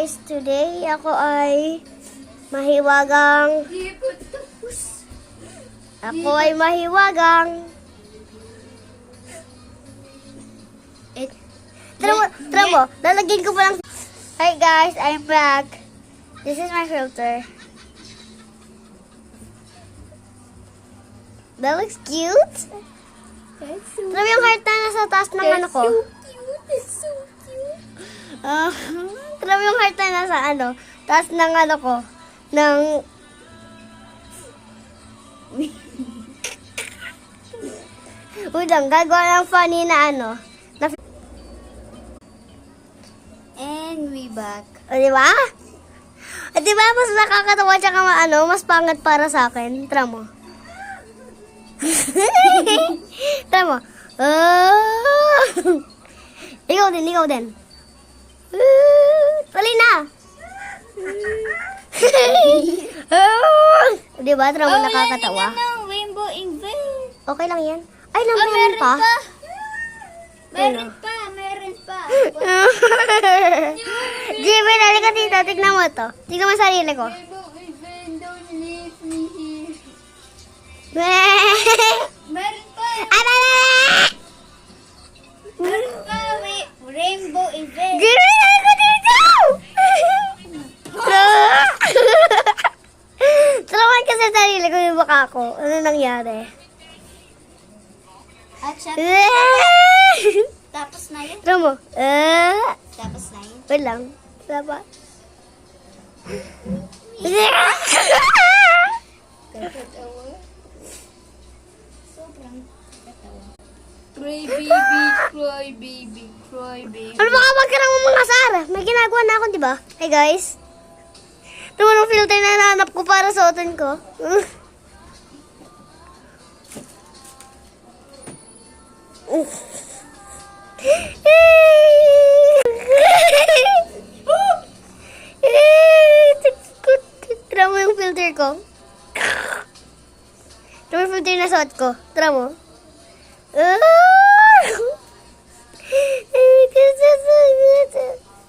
guys, today ako ay mahiwagang. Ako ay mahiwagang. Tara mo, lalagyan ko pa lang. Hi guys, I'm back. This is my filter. That looks cute. Tara mo yung heart na nasa taas ng ano ko. It's so cute. Tara mo yung heart na nasa taas ng ano ko. Ng... Uy lang, gagawa ng funny na And we back. O, diba? O, diba mas nakakatawa tsaka mas pangat para sa akin. Tara mo. Tara mo. Ikaw din. Tali na. Diba? Tara mo nakakatawa. Rainbow invade. Okay lang yan. Ay, meron pa. Meron pa. Jimmy, halika dito. Tignan mo to. Tignan mo sarili ko. Rainbow invade, don't leave me here. Meron pa. Meron pa. Rainbow invade. Jimmy, halika dito! Tulungan ka sa sarili ko yung baka ko. Ano nangyari? At siya, tapos na yun. Tara mo. Tapos na yun. Wait lang. Dapat. Katawa. Sobrang katawa. Cry baby. Ano ba kapag ka ng mga Sara? May ginagawa na ako, di ba? Hey guys. Ito mo ng filter na nahanap ko para suotin ko. Tara mo yung filter ko. Tara mo yung filter na suot ko. Tara mo.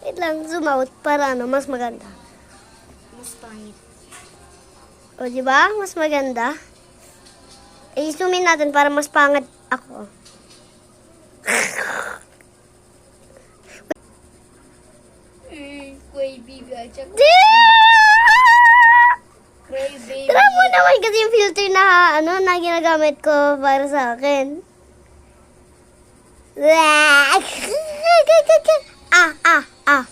Wait lang, zoom out para mas maganda. Mas pangit. O, di ba? Mas maganda. I-zoom in natin para mas pangat ako. Cry baby. At siya, cry baby. Tara mo naman kasi yung filter na na ginagamit ko para sa akin. Ah.